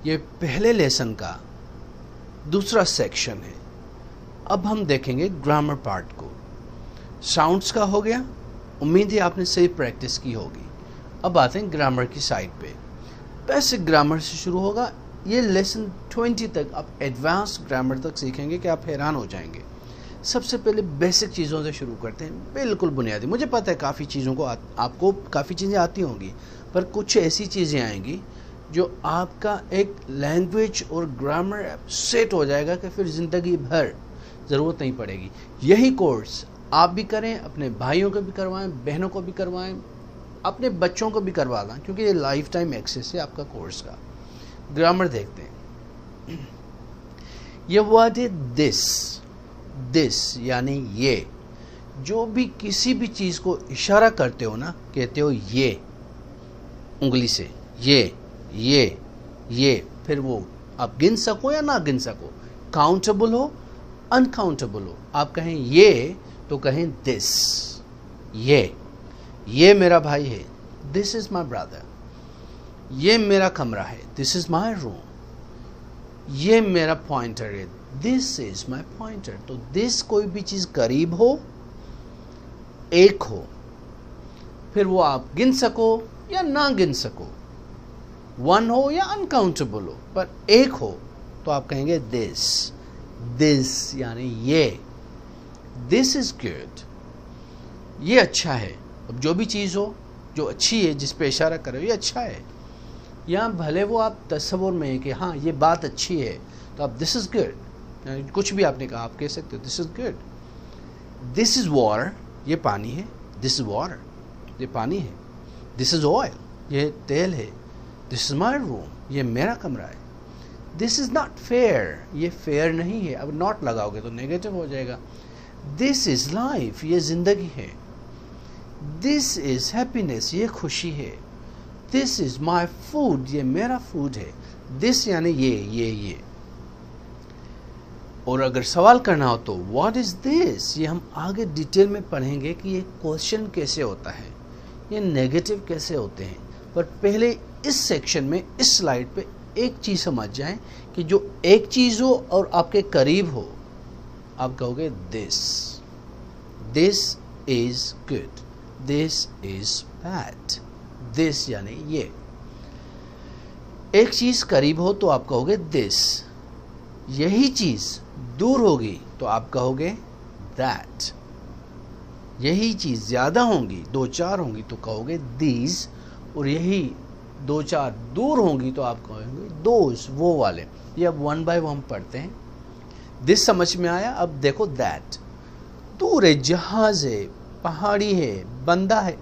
ये पहले लेसन का दूसरा सेक्शन है। अब हम देखेंगे ग्रामर पार्ट को। साउंड्स का हो गया, उम्मीद है आपने सही प्रैक्टिस की होगी। अब आते हैं ग्रामर की साइड पे। बेसिक ग्रामर से शुरू होगा। ये लेसन 20 तक आप एडवांस ग्रामर तक सीखेंगे कि आप हैरान हो जाएंगे। सबसे पहले बेसिक चीज़ों से शुरू करते हैं, बिल्कुल बुनियादी। मुझे पता है काफ़ी चीज़ों को आपको काफ़ी चीज़ें आती होंगी, पर कुछ ऐसी चीज़ें आएंगी जो आपका एक लैंग्वेज और ग्रामर सेट हो जाएगा कि फिर ज़िंदगी भर ज़रूरत नहीं पड़ेगी। यही कोर्स आप भी करें, अपने भाइयों को भी करवाएं, बहनों को भी करवाएं, अपने बच्चों को भी करवा दें, क्योंकि ये लाइफ टाइम एक्सेस है आपका कोर्स का। ग्रामर देखते हैं। ये वर्ड है दिस यानी ये। जो भी किसी भी चीज़ को इशारा करते हो ना, कहते हो ये उंगली से, ये फिर वो आप गिन सको या ना गिन सको, काउंटेबल हो अनकाउंटेबल हो, आप कहें ये तो कहें दिस। ये मेरा भाई है, दिस इज माई ब्रदर। ये मेरा कमरा है, दिस इज माई रूम। ये मेरा पॉइंटर है, दिस इज माई पॉइंटर। तो दिस कोई भी चीज करीब हो, एक हो, फिर वो आप गिन सको या ना गिन सको, वन हो या अनकाउंटेबल हो, पर एक हो, तो आप कहेंगे दिस यानी ये। दिस इज गुड, ये अच्छा है। अब जो भी चीज़ हो जो अच्छी है, जिस पे इशारा कर रहे हो, ये अच्छा है। या भले वो आप तस्वुर में है कि हाँ ये बात अच्छी है, तो आप दिस इज गुड, कुछ भी आपने कहा आप कह सकते हो this is good. This is water, ये पानी है, दिस इज वाटर, ये पानी है। दिस इज ऑयल, ये तेल है। दिस इज माई रूम, ये मेरा कमरा है। दिस इज नॉट फेयर, ये फेयर नहीं है। अब नॉट लगाओगे तो नेगेटिव हो जाएगा। दिस इज लाइफ, ये जिंदगी है। दिस इज हैप्पीनेस, ये खुशी है। दिस इज माई फूड, ये मेरा फूड है। दिस यानी ये। और अगर सवाल करना हो तो व्हाट इज दिस, ये हम आगे डिटेल में पढ़ेंगे कि ये क्वेश्चन कैसे होता है, ये नेगेटिव कैसे होते हैं। पर पहले इस सेक्शन में, इस स्लाइड पे एक चीज समझ जाएं कि जो एक चीज हो और आपके करीब हो, आप कहोगे this is good, this is bad. This यानी ये। एक चीज करीब हो तो आप कहोगे दिस, यही चीज दूर होगी तो आप कहोगे दैट। यही चीज ज्यादा होंगी, 2-4 होंगी तो कहोगे दीज, और यही 2-4 दूर होंगी तो आप कहोगे दोज, वो वाले। ये अब 1 बाय 1 पढ़ते हैं। दिस समझ में आया। अब देखो दैट, दूर है, जहाज है, पहाड़ी है, बंदा है।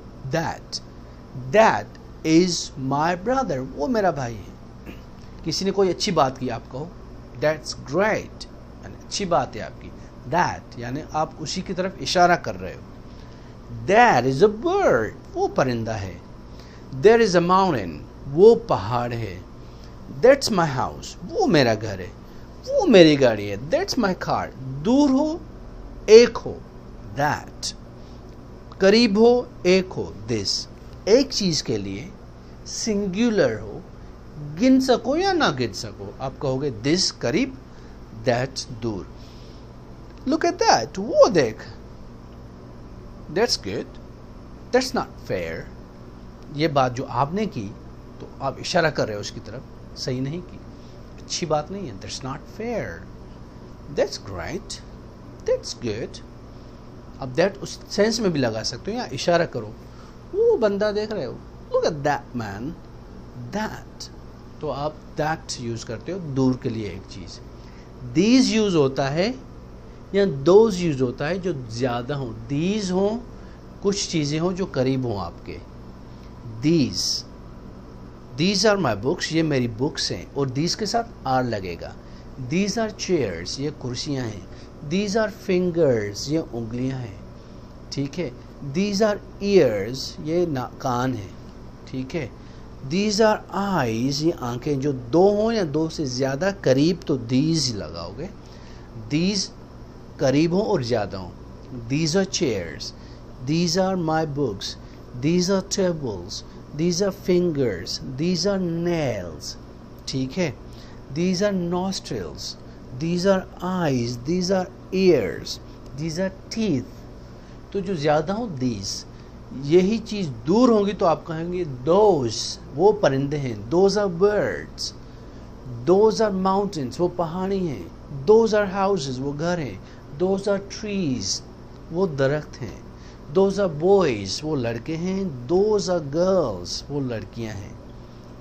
दैट इज माई ब्रदर, वो मेरा भाई है। किसी ने कोई अच्छी बात की, आप कहो दैट्स ग्रेट, अच्छी बात है आपकी। दैट यानी आप उसी की तरफ इशारा कर रहे हो। देयर इज अ बर्ड, वो परिंदा है। देयर इज अ माउंटेन, वो पहाड़ है। दैट्स माई हाउस, वो मेरा घर है, वो मेरी गाड़ी है। दैट्स माई कार, दूर हो एक हो, दैट। करीब हो एक हो, दिस। एक चीज के लिए सिंगुलर हो, गिन सको या ना गिन सको, आप कहोगे दिस करीब, दैट दूर। लुक एट दैट, वो देख, that's good, that's not fair. ये बात जो आपने की तो आप इशारा कर रहे हो उसकी तरफ, सही नहीं की, अच्छी बात नहीं है। That's not fair, that's great, that's good. अब दैट उस सेंस में भी लगा सकते हो या इशारा करो, वो बंदा देख रहे हो, look at that man, that. तो आप दैट यूज करते हो दूर के लिए एक चीज। दीज यूज होता है या दोज यूज होता है जो ज्यादा हो। दीज हो, कुछ चीजें हो जो करीब हो आपके। दीज आर माई बुक्स, ये मेरी बुक्स हैं, और दीज के साथ आर लगेगा। दीज आर चेयर्स, ये कुर्सियां हैं। दीज आर फिंगर्स, ये उंगलियां हैं, ठीक है। दीज आर ईयर्स, ये कान है, ठीक है। दीज आर आईज, ये आंखें। जो दो हों या दो से ज्यादा करीब तो दीज लगाओगे। दीज करीब हो और ज्यादा हो। These are chairs, these are my books, these are tables, these are fingers, these are nails, ठीक है। these are nostrils, these are eyes, these are ears, these are teeth. तो जो ज़्यादा हो these, यही चीज़ दूर होगी तो आप कहेंगे those, वो परिंदे हैं, those are birds, those are mountains, वो पहाड़ी हैं, those are houses, वो घर हैं, those are trees, वो दरख्त हैं, those are boys, वो लड़के हैं, those are girls, वो लड़कियां हैं,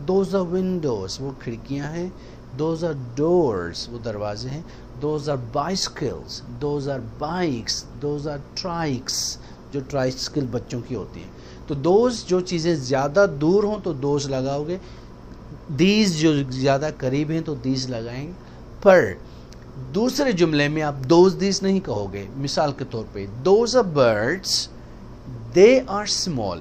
those are windows, वो खिड़कियां हैं, those are doors, वो दरवाजे हैं, those are bicycles, those are bikes, those are trikes, जो ट्राइसिकल बच्चों की होती हैं. तो those जो चीज़ें ज़्यादा दूर हों तो those लगाओगे, these जो ज़्यादा करीब हैं तो these लगाएंगे. पर दूसरे जुमले में आप those these नहीं कहोगे. मिसाल के तौर पे those are birds, they are small.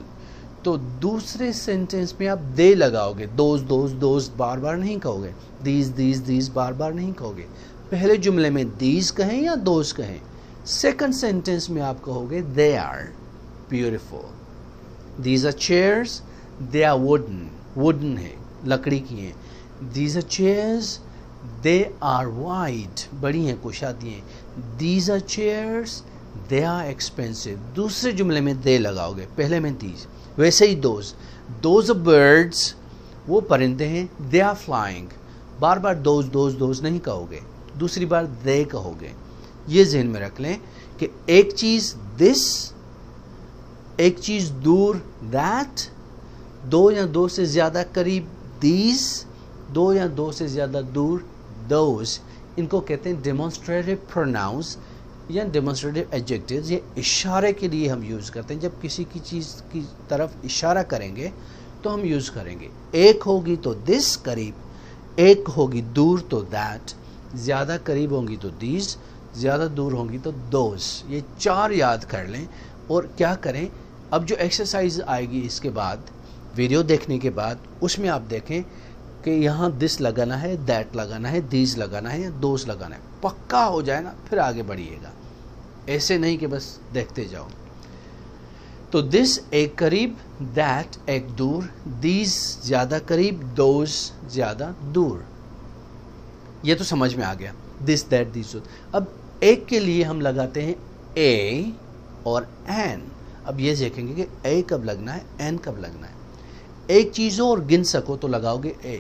तो दूसरे सेंटेंस में आप they लगाओगे. those बार बार नहीं कहोगे. these बार बार नहीं कहोगे. पहले जुमले में these कहें या those कहें. सेकंड सेंटेंस में आप कहोगे they are beautiful. these are chairs, they are wooden है, लकड़ी की हैं. these are chairs, they are white, बड़ी हैं, कुशादी हैं. these are chairs, they are expensive. दूसरे जुमले में they लगाओगे, पहले में these. वैसे ही those are birds, वो परिंदे हैं, they are flying. Bar bar those नहीं कहोगे, दूसरी बार they कहोगे. ये ज़हन में रख लें कि एक चीज़ this, एक चीज़ दूर that, दो या दो से ज़्यादा करीब these, दो या दो से ज़्यादा दूर those. इनको कहते हैं डेमोन्स्ट्रेटिव प्रोनाउंस या डेमोन्स्ट्रेटिव एडजेक्टिव्स. ये इशारे के लिए हम यूज़ करते हैं. जब किसी की चीज़ की तरफ इशारा करेंगे तो हम यूज़ करेंगे. एक होगी तो this करीब, एक होगी दूर तो that, ज़्यादा करीब होंगी तो these, ज़्यादा दूर होंगी तो those. ये चार याद कर लें. और क्या करें, अब जो एक्सरसाइज आएगी इसके बाद, वीडियो देखने के बाद, उसमें आप देखें कि यहाँ this लगाना है, that लगाना है, these लगाना है या those लगाना है. पक्का हो जाए ना, फिर आगे बढ़िएगा. ऐसे नहीं कि बस देखते जाओ. तो this एक करीब, that एक दूर, these ज़्यादा करीब, those ज़्यादा दूर. ये तो समझ में आ गया. this, that, these. अब एक के लिए हम लगाते हैं a और an. अब ये देखेंगे कि a कब लगना है, n कब लगना है. एक चीज़ हो और गिन सको तो लगाओगे a.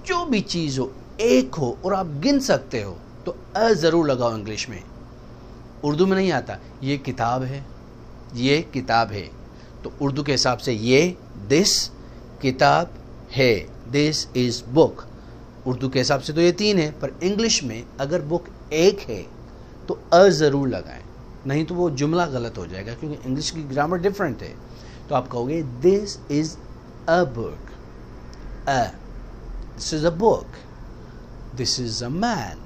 जो भी चीज़ हो, एक हो और आप गिन सकते हो तो अ ज़रूर लगाओ. इंग्लिश में, उर्दू में नहीं आता. ये किताब है, ये किताब है, तो उर्दू के हिसाब से ये दिस किताब है, दिस इज़ बुक. उर्दू के हिसाब से तो ये तीन है, पर इंग्लिश में अगर बुक एक है तो अ ज़रूर लगाएं, नहीं तो वो जुमला गलत हो जाएगा, क्योंकि इंग्लिश की ग्रामर डिफरेंट है. तो आप कहोगे this is a book, this is a book, this is a man,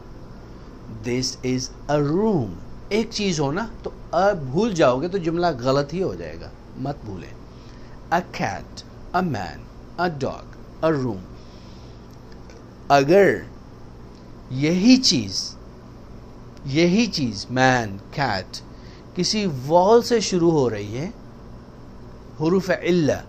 this is a room. एक चीज़ हो ना तो अ भूल जाओगे तो जुमला गलत ही हो जाएगा, मत भूलें. A cat, a man, a dog, a room. अगर यही चीज़ मैन, कैट किसी वॉल से शुरू हो रही है, हुरूफ इल्ला,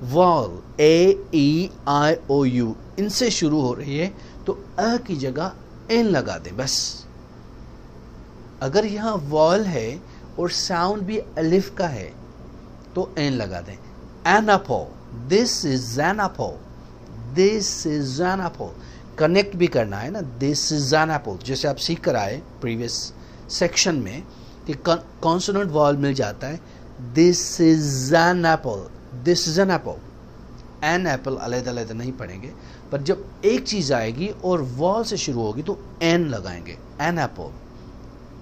वॉल AEIOU, इनसे शुरू हो रही है, तो अ की जगह एन लगा दें बस. अगर यहाँ वॉल है और साउंड भी अलिफ का है तो एन लगा दें. An apple, this is an apple, this is an apple. Connect भी करना है ना, दिस इज एन एप्पल. जैसे आप सीख कर आए प्रीवियस सेक्शन में कि कॉन्सोनेंट वॉल मिल जाता है. This is an apple, this is an apple. An apple अलग-अलग नहीं पढ़ेंगे, पर जब एक चीज़ आएगी और वॉल से शुरू होगी तो एन लगाएंगे. An apple.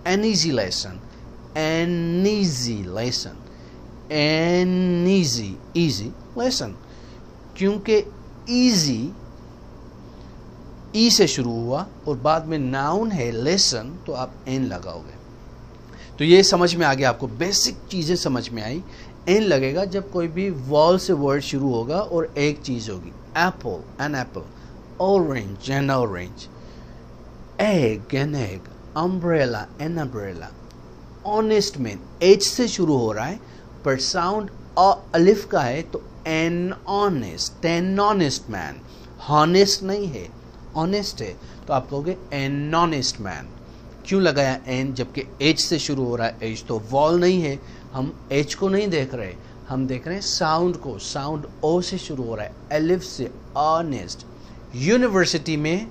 An easy lesson, an easy lesson, an easy lesson. क्योंकि ईजी ई से शुरू हुआ और बाद में नाउन है लेसन, तो आप एन लगाओगे. तो ये समझ में आ गया आपको, बेसिक चीज़ें समझ में आई. एन लगेगा जब कोई भी वॉल से वर्ड शुरू होगा और एक चीज़ होगी. Apple, an apple. Orange, an orange. Egg, an egg. Umbrella, an umbrella. Honest man, H से शुरू हो रहा है पर साउंड अलिफ का है तो an honest, an honest man. Honest नहीं है, ऑनेस्ट है तो आप कहोगे एन ऑनेस्ट मैन। क्यों लगाया एन जबकि एच से शुरू हो रहा है? एच तो वॉल नहीं है, हम एच को नहीं देख रहे, हम देख रहे हैं साउंड को। साउंड ओ से शुरू हो रहा है, एलिफ से, ऑनेस्ट। यूनिवर्सिटी में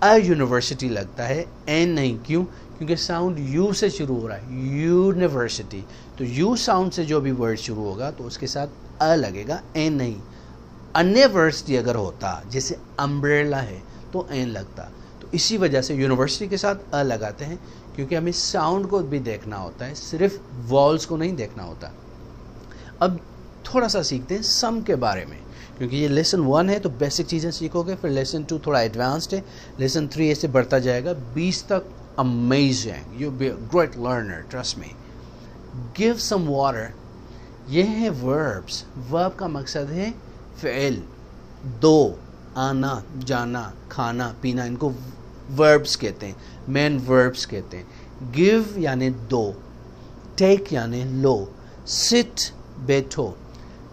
अ यूनिवर्सिटी लगता है, एन नहीं। क्यों? क्योंकि साउंड यू से शुरू हो रहा है, यूनिवर्सिटी। तो यू साउंड से जो भी वर्ड शुरू होगा तो उसके साथ अ लगेगा, एन नहीं। अन्य वर्ड्स अगर होता जैसे अम्ब्रेला है तो एन लगता। तो इसी वजह से यूनिवर्सिटी के साथ अ लगाते हैं, क्योंकि हमें साउंड को भी देखना होता है, सिर्फ वॉल्स को नहीं देखना होता। अब थोड़ा सा सीखते हैं सम के बारे में, क्योंकि ये लेसन 1 है तो बेसिक चीज़ें सीखोगे, फिर लेसन 2 थोड़ा एडवांस्ड है, लेसन 3 ऐसे बढ़ता जाएगा 20 तक। Amazing, you be a great learner, trust me. Give some water, ये है वर्ब्स। वर्ब का मकसद है फ़िल, दो, आना, जाना, खाना, पीना, इनको वर्ब्स कहते हैं, मेन वर्ब्स कहते हैं। गिव यानी दो, टेक यानी लो, सिट बैठो।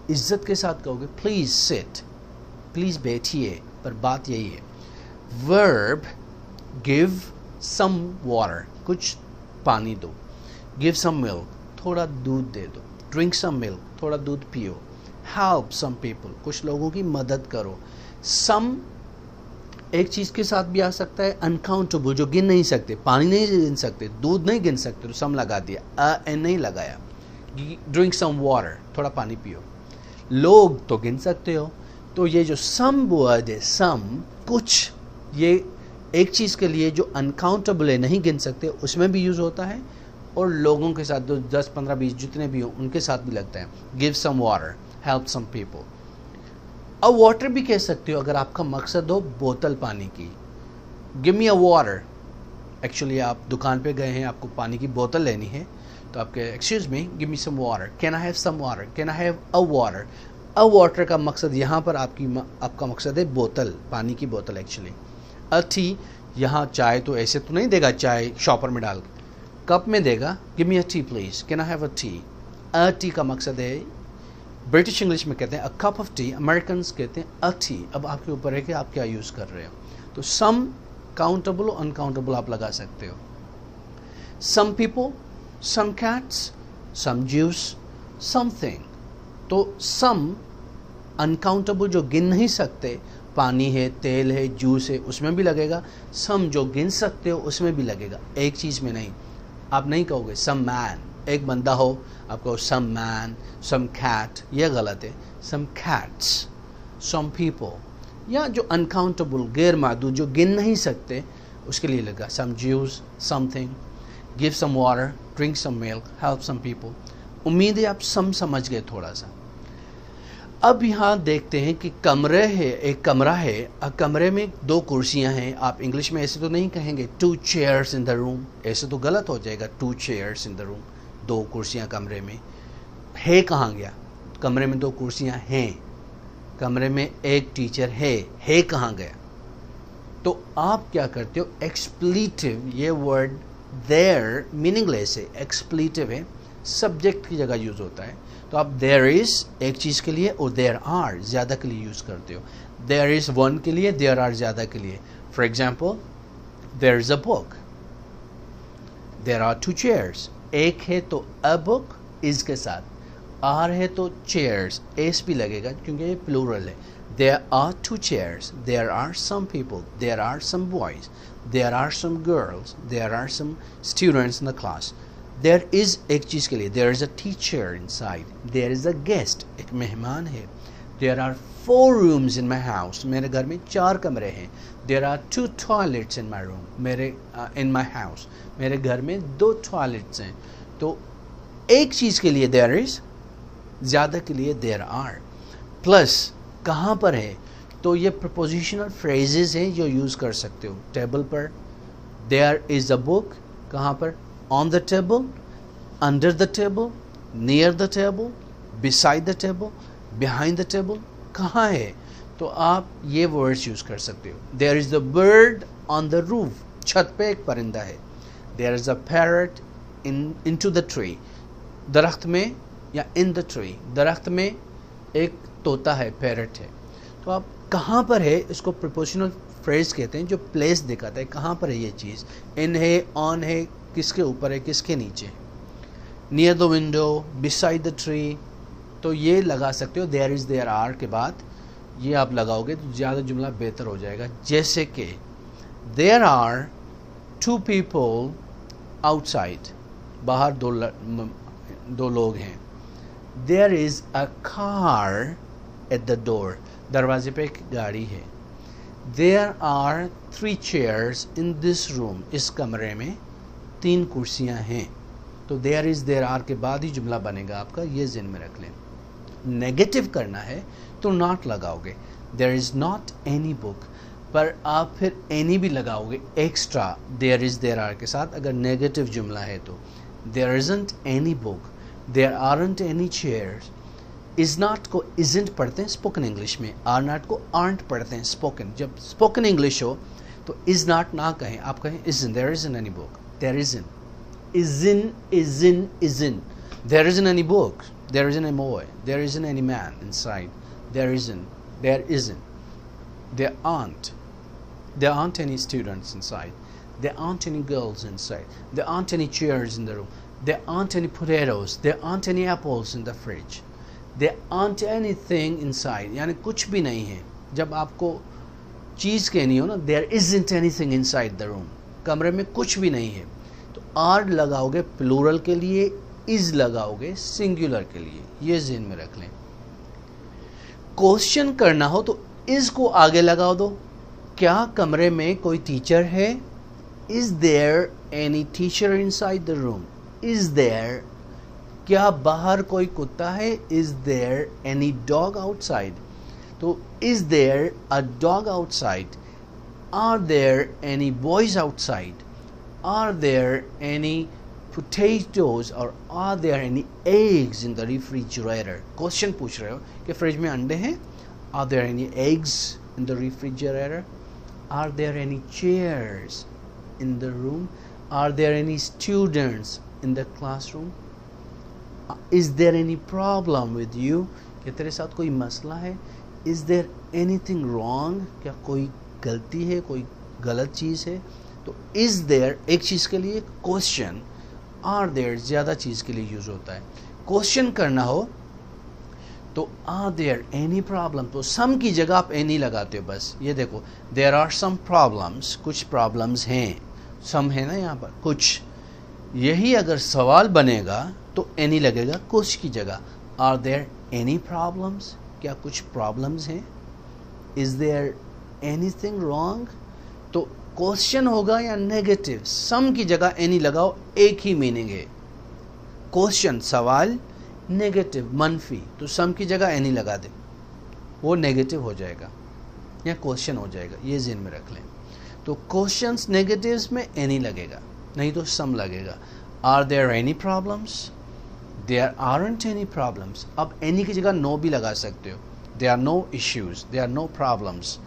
इज्जत के साथ कहोगे प्लीज सिट, प्लीज बैठिए, पर बात यही है। वर्ब गिव सम वाटर, कुछ पानी दो। गिव सम मिल्क, थोड़ा दूध दे दो। ड्रिंक सम मिल्क, थोड़ा दूध पियो। हेल्प सम पीपल, कुछ लोगों की मदद करो। सम एक चीज़ के साथ भी आ सकता है, अनकाउंटेबल, जो गिन नहीं सकते, पानी नहीं गिन सकते, दूध नहीं गिन सकते, तो सम लगा दिया, अ एन नहीं लगाया। ड्रिंक सम वाटर, थोड़ा पानी पियो। लोग तो गिन सकते हो, तो ये जो सम वर्ड है, सम कुछ, ये एक चीज़ के लिए जो अनकाउंटेबल है, नहीं गिन सकते, उसमें भी यूज़ होता है, और लोगों के साथ जो 10, 15, 20 जितने भी हो उनके साथ भी लगता है। Give some water, help some people. अब वाटर भी कह सकते हो अगर आपका मकसद हो बोतल पानी की। गिव मी अ वाटर, एक्चुअली आप दुकान पे गए हैं, आपको पानी की बोतल लेनी है, तो आपके excuse me, give me some water, can I have some water, can I have a water. A water का मकसद यहाँ पर आपका मकसद है बोतल, पानी की बोतल एक्चुअली। अ टी, यहाँ चाय तो ऐसे तो नहीं देगा, चाय शॉपर में डाल के, कप में देगा। Give me a T please, can I have a T. A T का मकसद है, ब्रिटिश इंग्लिश में कहते हैं a cup of T, American कहते हैं अ टी। अब आपके ऊपर है कि आप क्या यूज़ कर रहे हो। तो सम काउंटेबल और अनकाउंटेबल आप लगा सकते हो। सम पीपल, सम कैट्स, सम ज्यूस, समथिंग। तो सम अनकाउंटेबल, जो गिन नहीं सकते, पानी है, तेल है, जूस है, उसमें भी लगेगा। सम जो गिन सकते हो उसमें भी लगेगा, एक चीज़ में नहीं। आप नहीं कहोगे सम मैन, एक बंदा हो आप कहो सम मैन, सम कैट, यह गलत है। Some cats, some people. या जो अनकाउंटेबल, गैर मादूद, जो गिन नहीं सकते, उसके लिए लगा some juice, something. Give some water, drink some milk, help some people. उम्मीद है आप सम समझ गए थोड़ा सा। अब यहाँ देखते हैं कि कमरे है, एक कमरा है, कमरे में 2 कुर्सियाँ हैं। आप इंग्लिश में ऐसे तो नहीं कहेंगे 2 चेयर्स इन द रूम, ऐसे तो गलत हो जाएगा। 2 चेयर्स इन द रूम, 2 कुर्सियाँ कमरे में। है कहाँ गया? कमरे में 2 कुर्सियाँ हैं, कमरे में एक टीचर है कहाँ गया? तो आप क्या करते हो, एक्सप्लीटिव, ये वर्ड देयर मीनिंगलेस है, एक्सप्लीटिव है, सब्जेक्ट की जगह यूज़ होता है। तो आप देयर इज़ एक चीज़ के लिए और देयर आर ज़्यादा के लिए यूज़ करते हो। देयर इज़ 1 के लिए, देयर आर ज़्यादा के लिए। For example, there is a book, there are 2 chairs. एक है तो अ बुक इज़ के साथ, आर है तो चेयर्स, एस भी लगेगा क्योंकि ये प्लूरल है। There are 2 chairs, there are some people, there are some boys, there are some girls, there are some students in the class. There is एक चीज़ के लिए, there is a teacher inside, there is a guest, एक मेहमान है। There are 4 rooms in my house, मेरे घर में 4 कमरे हैं। There are 2 toilets in my room, in my house, मेरे घर में 2 टॉयलेट्स हैं। तो एक चीज़ के लिए देयर इज़, ज़्यादा के लिए देयर आर। प्लस कहाँ पर है, तो ये प्रपोजिशनल फ्रेजेस हैं जो यूज़ कर सकते हो। टेबल पर, देयर इज़ अ बुक, कहाँ पर, on the table, under the table, near the table, beside the table, behind the table, कहाँ है, तो आप ये वर्ड्स यूज़ कर सकते हो। There is the bird on the roof, छत पे एक परिंदा है। There is a parrot in to the tree, दरख्त में, या इन द ट्री, दरख्त में एक तोता है, पैरट है। तो आप कहाँ पर है, इसको प्रीपोजिशनल फ्रेज कहते हैं जो प्लेस दिखाता है, कहाँ पर है ये चीज़, इन है, ऑन है, किसके ऊपर है, किसके नीचे, near the window, beside the tree. तो ये लगा सकते हो देयर इज़ देयर आर के बाद, ये आप लगाओगे तो ज़्यादा जुमला बेहतर हो जाएगा। जैसे कि देयर आर 2 people आउटसाइड, बाहर दो लोग हैं। There is a car at the door, दरवाजे पे एक गाड़ी है। There are 3 chairs in this room, इस कमरे में 3 कुर्सियां हैं। तो देयर इज़ देयर आर के बाद ही जुमला बनेगा आपका, ये ज़हन में रख लें। नेगेटिव करना है तो नॉट लगाओगे, there is not any book, पर आप फिर एनी भी लगाओगे extra there is there are के साथ अगर नेगेटिव जुमला है तो। There isn't any book, there aren't any chairs. Is not को इज़ंट पढ़ते हैं स्पोकन इंग्लिश में, आर नॉट को आर्ट पढ़ते हैं स्पोकन। जब स्पोकन इंग्लिश हो तो इज़ नॉट ना कहें, आप कहें isn't, there isn't any book, there isn't, isn't, isn't, isn't, there isn't any book, there isn't a boy, there isn't any man inside, there isn't, there aren't any students inside, there aren't any girls inside, there aren't any chairs in the room, there aren't any potatoes, there aren't any apples in the fridge, there aren't anything inside, यानी कुछ भी नहीं है। जब आपको चीज़ कहनी हो ना, there isn't anything inside the room, कमरे में कुछ भी नहीं है, तो आर लगाओगे प्लूरल के लिए, इज लगाओगे सिंगुलर के लिए, ये ज़हन में रख लें। क्वेश्चन करना हो तो इज को आगे लगा दो, क्या कमरे में कोई टीचर है, is there any teacher inside the room, is there, क्या बाहर कोई कुत्ता है, is there any dog outside, तो is there a dog outside, are there any boys outside, are there any potatoes or are there any eggs in the refrigerator। Question पूछ रहे हो कि फ्रिज में अंडे हैं, are there any eggs in the refrigerator, are there any chairs in the room, are there any students in the classroom, is there any problem with you, क्या तेरे साथ कोई मसला है, is there anything wrong, क्या कोई गलती है, कोई गलत चीज़ है। तो is there एक चीज़ के लिए, क्वेश्चन आर देयर ज़्यादा चीज़ के लिए यूज़ होता है। क्वेश्चन करना हो तो आर देयर एनी प्रॉब्लम, तो सम की जगह आप एनी लगाते हो बस। ये देखो देयर आर सम प्रॉब्लम्स, कुछ प्रॉब्लम्स हैं, सम है ना यहाँ पर कुछ, यही अगर सवाल बनेगा तो एनी लगेगा कुछ की जगह। आर देयर एनी प्रॉब्लम्स, क्या कुछ प्रॉब्लम्स हैं, इज़ देयर एनीथिंग रॉन्ग, तो क्वेश्चन होगा या नेगेटिव, सम की जगह एनी लगाओ, एक ही मीनिंग है। क्वेश्चन सवाल, नेगेटिव मनफी, तो सम की जगह एनी लगा दे, वो नेगेटिव हो जाएगा या क्वेश्चन हो जाएगा, ये ज़हन में रख लें। तो क्वेश्चंस नेगेटिव्स में एनी लगेगा, नहीं तो सम लगेगा। Are there any problems, there aren't any problems, अब एनी की जगह नो भी लगा सकते हो, there are no issues, there are no problems.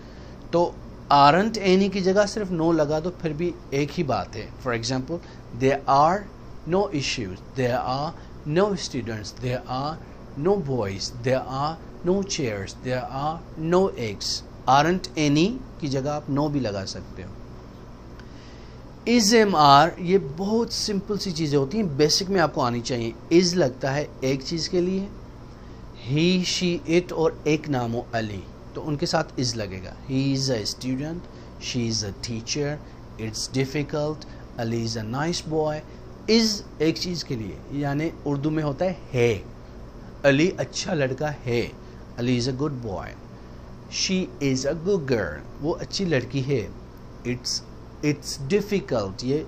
तो आरंट एनी की जगह सिर्फ नो लगा दो, फिर भी एक ही बात है। For example there are no issues, there are no students, there are no boys, there are no chairs, there are no eggs. Aren't any की जगह आप नो भी लगा सकते हो। इज एम आर, ये बहुत सिंपल सी चीज़ें होती हैं, बेसिक में आपको आनी चाहिए। इज लगता है एक चीज़ के लिए, ही शी इट और एक नाम हो अली, तो उनके साथ इज़ लगेगा। ही is a student, she is a teacher, it's difficult, Ali is a nice boy. Is एक चीज़ के लिए, यानी उर्दू में होता है, अली अच्छा लड़का है, Ali is a good boy. She is a good girl, वो अच्छी लड़की है। इट्स डिफ़िकल्ट, ये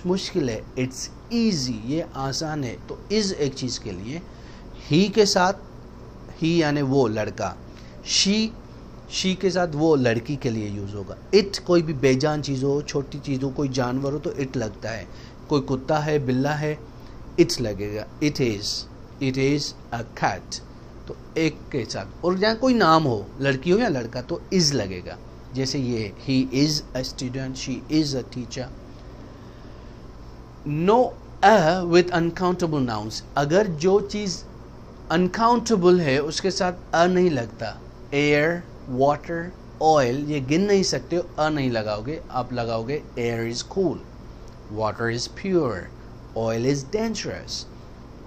मुश्किल है। इट्स ईजी, ये आसान है। तो इज़ एक चीज़ के लिए, ही के साथ, ही यानी वो लड़का, शी के साथ वो लड़की के लिए यूज़ होगा। इट कोई भी बेजान चीज़ हो, छोटी चीज़ हो, कोई जानवर हो तो इट लगता है। कोई कुत्ता है, बिल्ला है, इट्स लगेगा। इट इज़ अ कैट, तो एक के साथ। और जहाँ कोई नाम हो, लड़की हो या लड़का, तो इज़ लगेगा। जैसे ये, he is a student, she is a teacher. No a with uncountable nouns, अगर जो चीज़ अनकाउंटेबल है उसके साथ अ नहीं लगता। एयर, वाटर, ऑयल, ये गिन नहीं सकते हो, अ नहीं लगाओगे, आप लगाओगे air is cool, water is pure, oil is dangerous.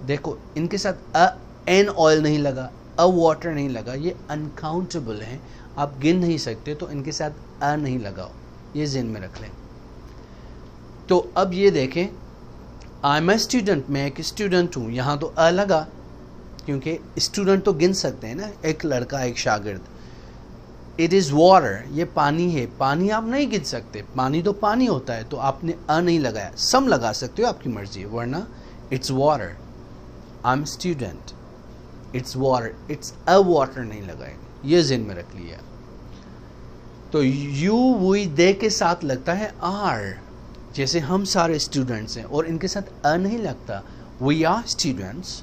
देखो इनके साथ अ एन ऑयल नहीं लगा, अ वाटर नहीं लगा, ये अनकाउंटेबल हैं, आप गिन नहीं सकते, तो इनके साथ अ नहीं लगाओ, ये ज़हन में रख लें। तो अब ये देखें, आई एम ए स्टूडेंट, मैं एक स्टूडेंट हूँ, यहाँ तो अ लगा क्योंकि स्टूडेंट तो गिन सकते हैं ना, एक लड़का एक शागिर्द। इट इज़ वाटर, ये पानी है, पानी आप नहीं गिन सकते, पानी तो पानी होता है, तो आपने अ नहीं लगाया, सम लगा सकते हो, आपकी मर्जी है, वरना it's water, I am student, it's water, it's a water नहीं लगाएंगे, ये ज़हन में रख लिया। तो यू वी दे के साथ लगता है आर, जैसे हम सारे स्टूडेंट्स हैं और इनके साथ अ नहीं लगता। We are students,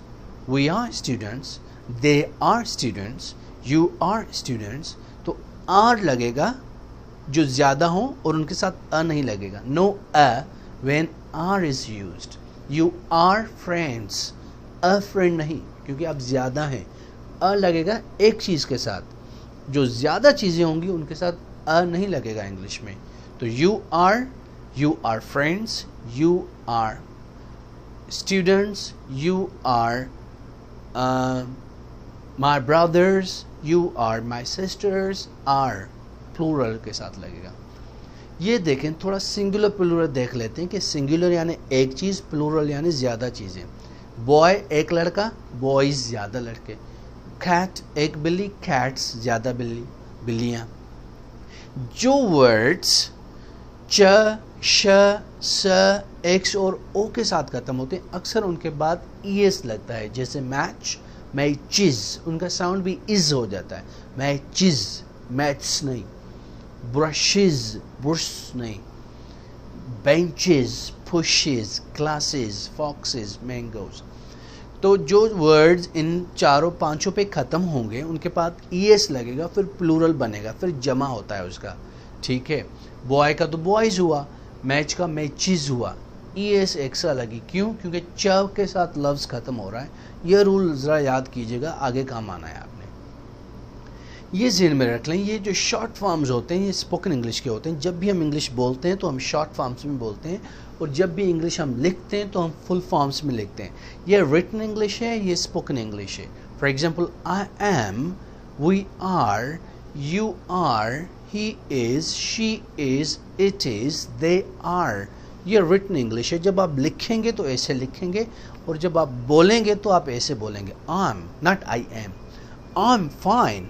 we are students, they are students, you are students, तो आर लगेगा जो ज़्यादा हो और उनके साथ अ नहीं लगेगा। No a when are is used. You are friends, a friend नहीं, क्योंकि आप ज़्यादा हैं, अ लगेगा एक चीज़ के साथ, जो ज़्यादा चीज़ें होंगी उनके साथ अ नहीं लगेगा इंग्लिश में। तो you are friends, you are students, you are my brothers, you are my sisters, are plural के साथ लगेगा। ये देखें, थोड़ा सिंगुलर प्लूरल देख लेते हैं कि सिंगुलर यानी एक चीज़, प्लूरल यानी ज़्यादा चीज़ें। बॉय एक लड़का, बॉयज़ ज़्यादा लड़के। कैट एक बिल्ली, कैट्स ज़्यादा बिल्लियाँ। जो वर्ड्स च, श, स, एक्स और ओ के साथ खत्म होते हैं, अक्सर उनके बाद ईएस लगता है, जैसे मैच, मैचिज, उनका साउंड भी इज हो जाता है, मैचिज, मैथ्स नहीं। ब्रशेज, ब्रश नहीं। Benches, pushes, classes, foxes, mangoes. तो जो वर्ड्स इन चारों पांचों पे ख़त्म होंगे उनके बाद ईएस लगेगा, फिर प्लूरल बनेगा, फिर जमा होता है उसका, ठीक है। बॉय का तो बॉयज़ हुआ, मैच का मैचिज हुआ, ईएस एक्स्ट्रा लगी, क्यों? क्योंकि च के साथ लफ्ज़ ख़त्म हो रहा है। ये रूल ज़रा याद कीजिएगा, आगे काम आना है आपने, ये ज़हन में रख लें। ये जो शॉर्ट फॉर्म्स होते हैं ये स्पोकन इंग्लिश के होते हैं। जब भी हम इंग्लिश बोलते हैं तो हम शॉर्ट फॉर्म्स में बोलते हैं, और जब भी इंग्लिश हम लिखते हैं तो हम फुल फॉर्म्स में लिखते हैं। ये रिटन इंग्लिश है, ये स्पोकन इंग्लिश है। For example, I am, we are, you are, he is, she is, it is, they are. ये रिटन इंग्लिश है। जब आप लिखेंगे तो ऐसे लिखेंगे, और जब आप बोलेंगे तो आप ऐसे बोलेंगे, I am, not I am. I am fine,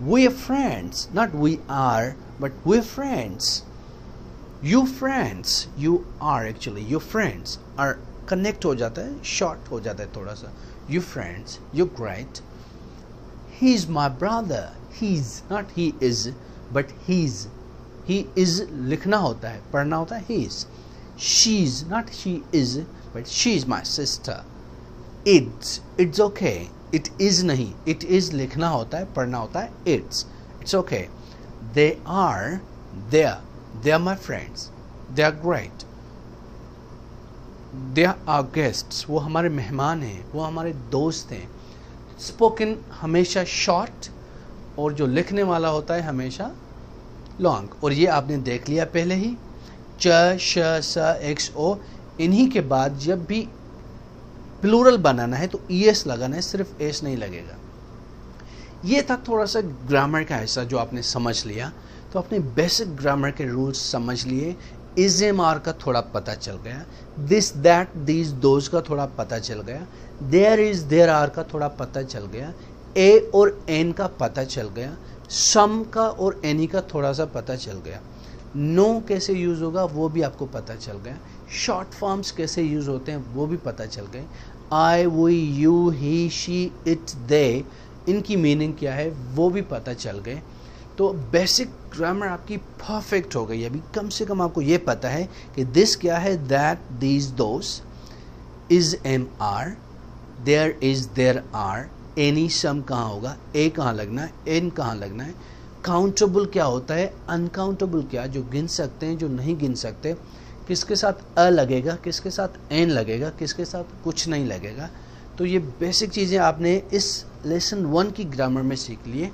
we are friends, not we are, but we're friends. You friends, you are actually, your friends are connect हो जाता है, short हो जाता है थोड़ा सा। You friends, you're great. He's my brother. He's, not he is, but he's. He is लिखना होता है, पढ़ना होता है he's. She's, not she is, but she's my sister. It's okay. It is नहीं, इट इज़ लिखना होता है, पढ़ना होता है it's okay. They are my friends, they are great, they are guests, वो हमारे मेहमान हैं, वो हमारे दोस्त हैं। स्पोकन हमेशा शॉर्ट, और जो लिखने वाला होता है हमेशा लॉन्ग। और ये आपने देख लिया पहले ही, च, श, स, एक्स, ओ, इन्हीं के बाद जब भी प्लूरल बनाना है तो ईएस लगाना है, सिर्फ एस नहीं लगेगा। ये था थोड़ा सा ग्रामर का हिस्सा जो आपने समझ लिया। तो अपने बेसिक ग्रामर के रूल्स समझ लिए, इज एम आर का थोड़ा पता चल गया, दिस दैट दीज दोज का थोड़ा पता चल गया, देयर इज देयर आर का थोड़ा पता चल गया, ए और एन का पता चल गया, सम का और एनी का थोड़ा सा पता चल गया, नो कैसे यूज़ होगा वो भी आपको पता चल गया, शॉर्ट फॉर्म्स कैसे यूज़ होते हैं वो भी पता चल गए, I, we, you, he, she, it, they, इनकी मीनिंग क्या है वो भी पता चल गए। तो बेसिक ग्रामर आपकी परफेक्ट हो गई। अभी कम से कम आपको ये पता है कि दिस क्या है, that, these, those, is, am, are, there is, there are, any, some कहाँ होगा, ए कहाँ लगना है, एन कहाँ लगना है, काउंटेबल क्या होता है, अनकाउंटेबल क्या, जो गिन सकते हैं, जो नहीं गिन सकते, किसके साथ अ लगेगा, किसके साथ एन लगेगा, किसके साथ कुछ नहीं लगेगा। तो ये बेसिक चीज़ें आपने इस लेसन 1 की ग्रामर में सीख लिए।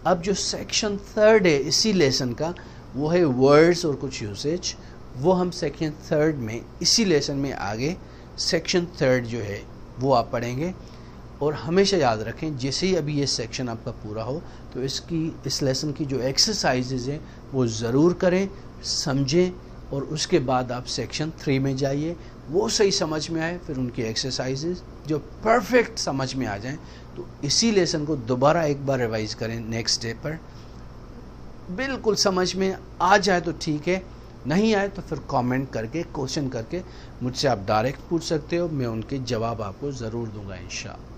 अब जो सेक्शन 3 है इसी लेसन का, वो है वर्ड्स और कुछ यूसेज। वो हम सेक्शन 3 में इसी लेसन में आगे सेक्शन 3 जो है वो आप पढ़ेंगे। और हमेशा याद रखें, जैसे ही अभी ये सेक्शन आपका पूरा हो तो इस लेसन की जो एक्सरसाइजेज हैं वो ज़रूर करें, समझें, और उसके बाद आप सेक्शन 3 में जाइए। वो सही समझ में आए, फिर उनकी एक्सरसाइजेज जो परफेक्ट समझ में आ जाएं, तो इसी लेसन को दोबारा एक बार रिवाइज करें नेक्स्ट डे पर। बिल्कुल समझ में आ जाए तो ठीक है, नहीं आए तो फिर कमेंट करके, क्वेश्चन करके मुझसे आप डायरेक्ट पूछ सकते हो, मैं उनके जवाब आपको ज़रूर दूंगा इंशाअल्लाह।